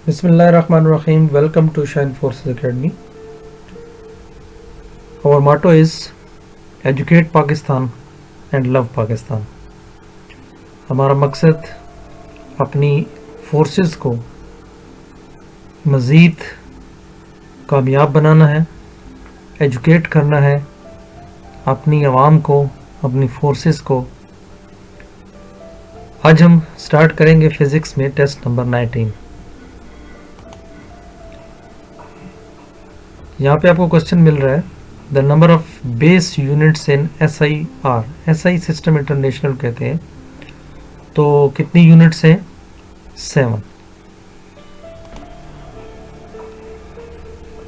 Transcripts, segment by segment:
Bismillahirrahmanirrahim. Welcome to Shine Forces Academy. Our motto is Educate Pakistan and Love Pakistan. हमारा मकसद अपनी forces को मज़ीद कामयाब बनाना है, एजुकेट करना है अपनी आवाम को, अपनी फोर्सेस को। आज हम स्टार्ट करेंगे फिज़िक्स में टेस्ट नंबर 19। यहाँ पे आपको क्वेश्चन मिल रहा है the number of base units in SI system international कहते हैं, तो कितनी यूनिट्स हैं? 7।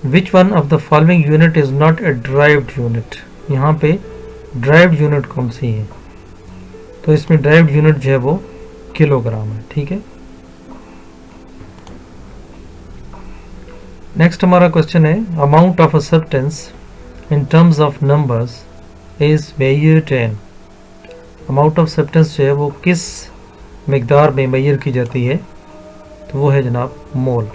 Which one of the following unit is not a derived unit? यहाँ पे ड्राइव्ड यूनिट कौन सी है? तो इसमें ड्राइव्ड यूनिट जो है वो किलोग्राम है। ठीक है, नेक्स्ट हमारा क्वेश्चन है amount of a substance in terms of numbers is measured in. Amount of substance जो है वो किस मिकदार में मेजर की जाती है? तो वो है जनाब मोल।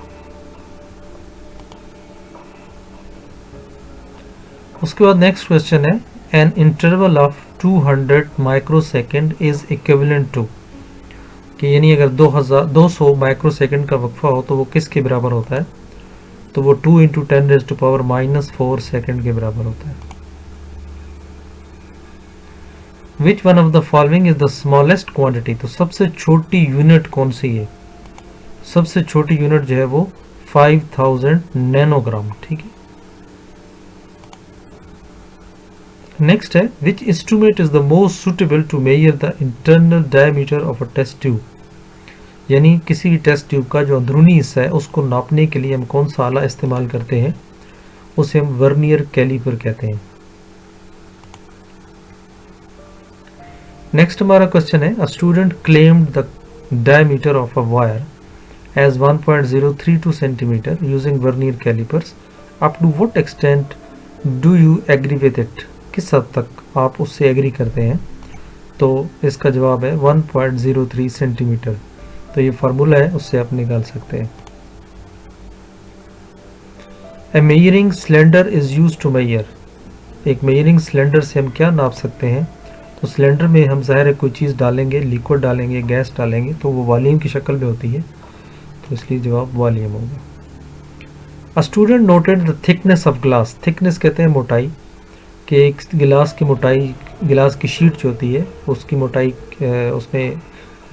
उसके बाद नेक्स्ट क्वेश्चन है an interval of 200 microsecond is equivalent to, कि यानी अगर 200 माइक्रोसेकंड का वक्फा हो तो वो किसके बराबर होता है? तो वो 2 × 10⁻⁻⁴ सेकेंड के बराबर होता है। Which one of the following is the smallest quantity? तो सबसे छोटी यूनिट कौन सी है? सबसे छोटी यूनिट जो है वो 5000 नैनोग्राम। ठीक है, नेक्स्ट है which instrument is the most suitable to measure the internal diameter of a test tube? यानी किसी भी टेस्ट ट्यूब का जो अंदरूनी हिस्सा है उसको नापने के लिए हम कौन सा आला इस्तेमाल करते हैं? उसे हम वर्नियर कैलिपर कहते हैं। नेक्स्ट हमारा क्वेश्चन है a student claimed the diameter of a wire as 1.032 centimetre using vernier callipers. Up to what extent do you agree with it? किस हद तक आप उससे एग्री करते हैं? तो इसका जवाब है 1.03 सेंटीमीटर। तो ये फार्मूला है, उससे आप निकाल सकते हैं। A measuring cylinder is use to measure. एक मेजरिंग सिलेंडर से हम क्या नाप सकते हैं? तो सिलेंडर में हम ज़ाहिर है कोई चीज़ डालेंगे, लिक्विड डालेंगे, गैस डालेंगे, तो वो वॉल्यूम की शक्ल में होती है, तो इसलिए जवाब वॉल्यूम होगा। A student noted the thickness of glass. Thickness कहते हैं मोटाई, कि एक गिलास की मोटाई, गिलास की शीट जो होती है उसकी मोटाई उसमें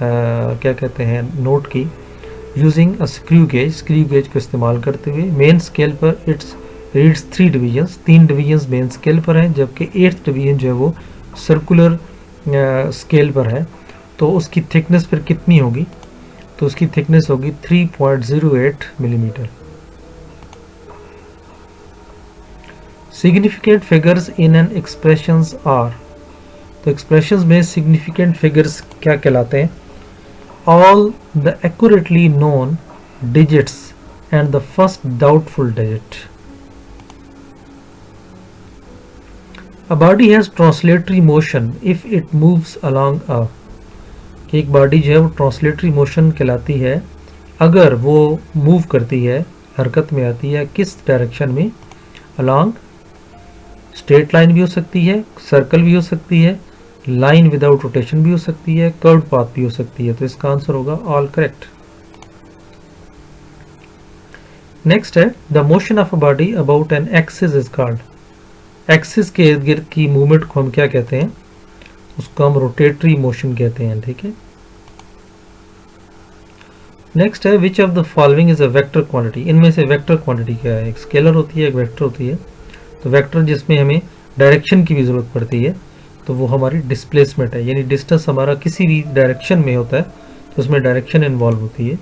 क्या कहते हैं नोट की, यूजिंग अ स्क्रू गेज को इस्तेमाल करते हुए। मेन स्केल पर it's reads 3 divisions, 3 divisions main scale पर हैं, जबकि 8th डिवीजन जो है वो सर्कुलर स्केल पर है। तो उसकी थिकनेस फिर कितनी होगी? तो उसकी थिकनेस होगी 3.08 millimetre. Significant figures in an expressions are. तो एक्सप्रेशंस में सिग्निफिकेंट फिगर्स क्या कहलाते हैं? All the accurately known digits and the first doubtful digit. A body has translatory motion if it moves along a, कि एक body जो है वो ट्रांसलेटरी मोशन कहलाती है अगर वो मूव करती है, हरकत में आती है, किस डायरेक्शन में? अलॉन्ग स्ट्रेट लाइन भी हो सकती है, सर्कल भी हो सकती है, लाइन विदाउट रोटेशन भी हो सकती है, कर्व पाथ भी हो सकती है। तो इसका आंसर होगा ऑल करेक्ट। नेक्स्ट है the motion of a body about an axis is called. Axis के इर्द गिर्द की मूवमेंट को हम क्या कहते हैं? उसको हम रोटेटरी मोशन कहते हैं। ठीक है, नेक्स्ट है विच of the following is a vector quantity. इनमें से वेक्टर क्वांटिटी क्या है? एक स्केलर होती है, एक वेक्टर होती है। तो वेक्टर जिसमें हमें डायरेक्शन की भी जरूरत पड़ती है, तो वो हमारी डिस्प्लेसमेंट है, यानी डिस्टेंस हमारा किसी भी डायरेक्शन में होता है तो उसमें डायरेक्शन इन्वॉल्व होती है।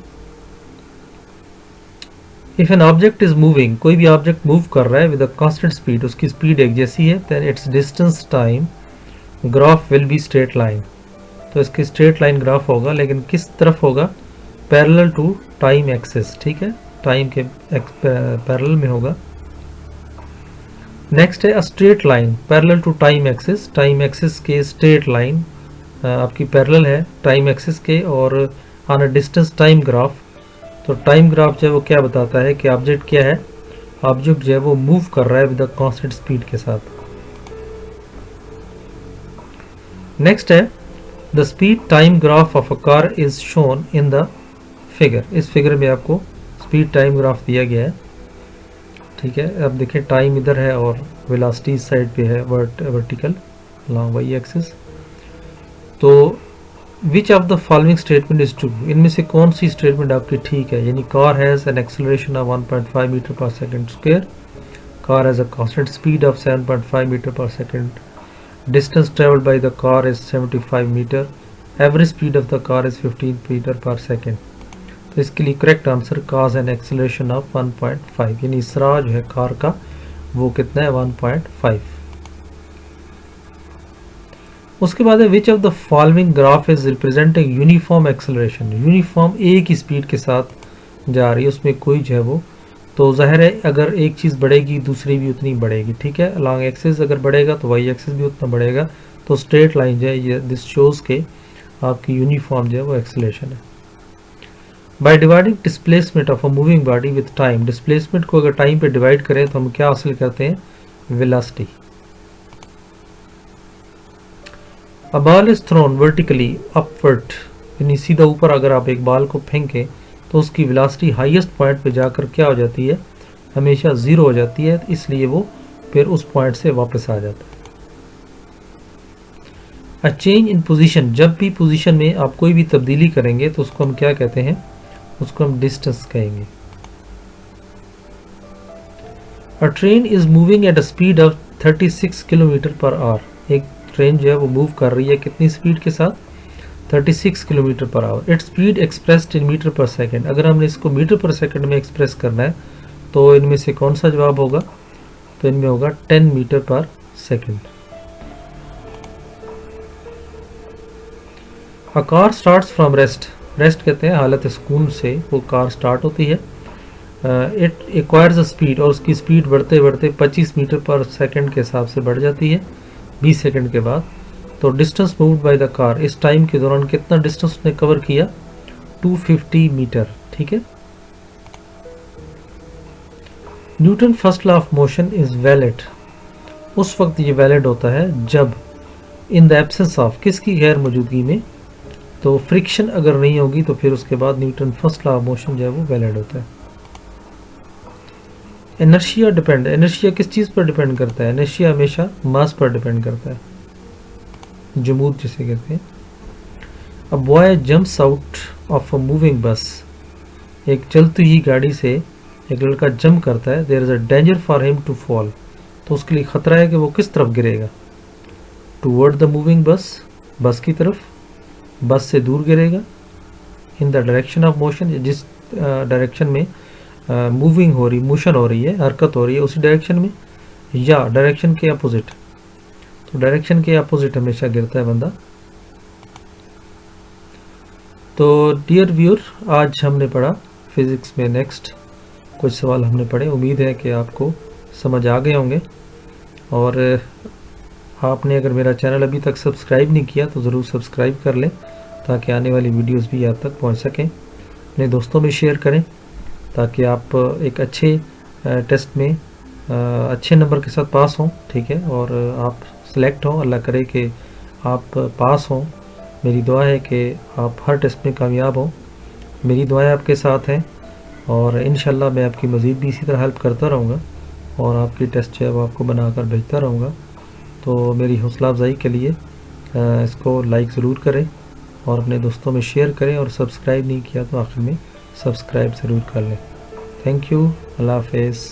If an object is moving, कोई भी ऑब्जेक्ट मूव कर रहा है विद अ कांस्टेंट स्पीड, उसकी स्पीड एक जैसी है, then its distance time graph will be straight line. तो इसकी स्ट्रेट लाइन ग्राफ होगा, लेकिन किस तरफ होगा? Parallel to time axis. ठीक है, टाइम के पैरेलल में होगा। नेक्स्ट है a straight line parallel to time axis. Time axis के स्ट्रेट लाइन आपकी पैरेलल है टाइम एक्सिस के, और on a distance time graph तो टाइम ग्राफ जो है वो क्या बताता है कि ऑब्जेक्ट क्या है, ऑब्जेक्ट जो है वो मूव कर रहा है विद द कांस्टेंट स्पीड के साथ। नेक्स्ट है the speed time graph of a car is shown in the figure. इस फिगर में आपको स्पीड टाइम ग्राफ दिया गया है, ठीक है। अब देखिए टाइम इधर है और वेलोसिटी इस साइड पे है, वर्टिकल लॉन्ग वाई एक्सिस। तो which of the following statement is true, इनमें से कौन सी स्टेटमेंट आपकी ठीक है। यानी car has an acceleration of 1.5 metre per second square, car has a constant speed of 7.5 metre per second, distance traveled by the car is 75 meter, average speed of the car is 15 meter per second। तो इसके लिए correct answer cause an acceleration of 1.5, यानी इसरा जो है car का वो कितना है 1.5। उसके बाद है विच of the following graph is representing uniform acceleration, uniform एक ही स्पीड के साथ जा रही है, उसमें कोई जो है वो, तो ज़ाहिर है अगर एक चीज़ बढ़ेगी दूसरी भी उतनी बढ़ेगी, ठीक है। लॉन्ग एक्सिस अगर बढ़ेगा तो वाई एक्सिस भी उतना बढ़ेगा, तो स्ट्रेट लाइन जो है ये दिस शोज़ के आपकी यूनिफॉर्म जो है वो एक्सेलरेशन है। By dividing displacement of a moving body with time, displacement को अगर टाइम पे डिवाइड करें तो हम क्या हासिल करते हैं, velocity. A ball is thrown vertically upward, यानी सीधा ऊपर अगर आप एक बॉल को फेंकें तो उसकी वेलोसिटी हाईएस्ट पॉइंट पे जाकर क्या हो जाती है, हमेशा ज़ीरो हो जाती है, इसलिए वो फिर उस पॉइंट से वापस आ जाता है। अ चेंज इन पोजीशन, जब भी पोजीशन में आप कोई भी तब्दीली करेंगे तो उसको हम क्या कहते हैं, उसको हम डिस्टेंस कहेंगे। अ train is moving at a speed of 36 kilometre per our, एक ट्रेन जो है वो मूव कर रही है कितनी स्पीड के साथ, 36 kilometre per hour. Its speed expressed in metre per second, अगर हमने इसको मीटर पर सेकेंड में एक्सप्रेस करना है तो इनमें से कौन सा जवाब होगा, तो इनमें होगा 10 metre per second. A car starts from rest, rest कहते हैं हालत सुकून से वो कार स्टार्ट होती है। इट एक्वायर्स अ स्पीड, और उसकी स्पीड बढ़ते बढ़ते 25 मीटर पर सेकेंड के हिसाब से बढ़ जाती है 20 सेकेंड के बाद। तो distance moved by the car, इस टाइम के दौरान कितना डिस्टेंस उसने कवर किया, 250 मीटर, ठीक है। Newton first law of motion is valid, उस वक्त ये वैलिड होता है जब इन द एब्सेंस ऑफ, किसकी गैर मौजूदगी में, तो फ्रिक्शन अगर नहीं होगी तो फिर उसके बाद Newton first law of motion जो है वो वैलिड होता है। इनर्शिया डिपेंड, इनर्शिया किस चीज़ पर डिपेंड करता है, इनर्शिया हमेशा मास पर डिपेंड करता है, जमूद जिसे कहते हैं। A boy jumps out of a moving बस, एक चलती हुई गाड़ी से एक लड़का जंप करता है, there is a danger for him to fall, तो उसके लिए खतरा है कि वो किस तरफ गिरेगा, टूवर्ड द मूविंग बस, बस की तरफ, बस से दूर गिरेगा, in the direction of motion, जिस डायरेक्शन में मूविंग हो रही, मोशन हो रही है, हरकत हो रही है उसी डायरेक्शन में, या डायरेक्शन के अपोजिट, तो डायरेक्शन के अपोजिट हमेशा गिरता है बंदा। तो डियर व्यूअर, आज हमने पढ़ा फिज़िक्स में नेक्स्ट कुछ सवाल हमने पढ़े, उम्मीद है कि आपको समझ आ गए होंगे। और आपने अगर मेरा चैनल अभी तक सब्सक्राइब नहीं किया तो ज़रूर सब्सक्राइब कर लें ताकि आने वाली वीडियोस भी आप तक पहुंच सकें। अपने दोस्तों में शेयर करें ताकि आप एक अच्छे टेस्ट में अच्छे नंबर के साथ पास हों, ठीक है, और आप सेलेक्ट हों, अल्लाह करे कि आप पास हों। मेरी दुआ है कि आप हर टेस्ट में कामयाब हों, मेरी दुआएं आपके साथ हैं और इंशाल्लाह मैं आपकी मज़ीद भी इसी तरह हेल्प करता रहूँगा और आपकी टेस्ट जो है वो आपको बनाकर भेजता रहूँगा। तो मेरी हौसला अफजाई के लिए इसको लाइक ज़रूर करें और अपने दोस्तों में शेयर करें, और सब्सक्राइब नहीं किया तो आखिर में सब्सक्राइब ज़रूर कर लें। थैंक यू, अल्लाह हाफ़िज़।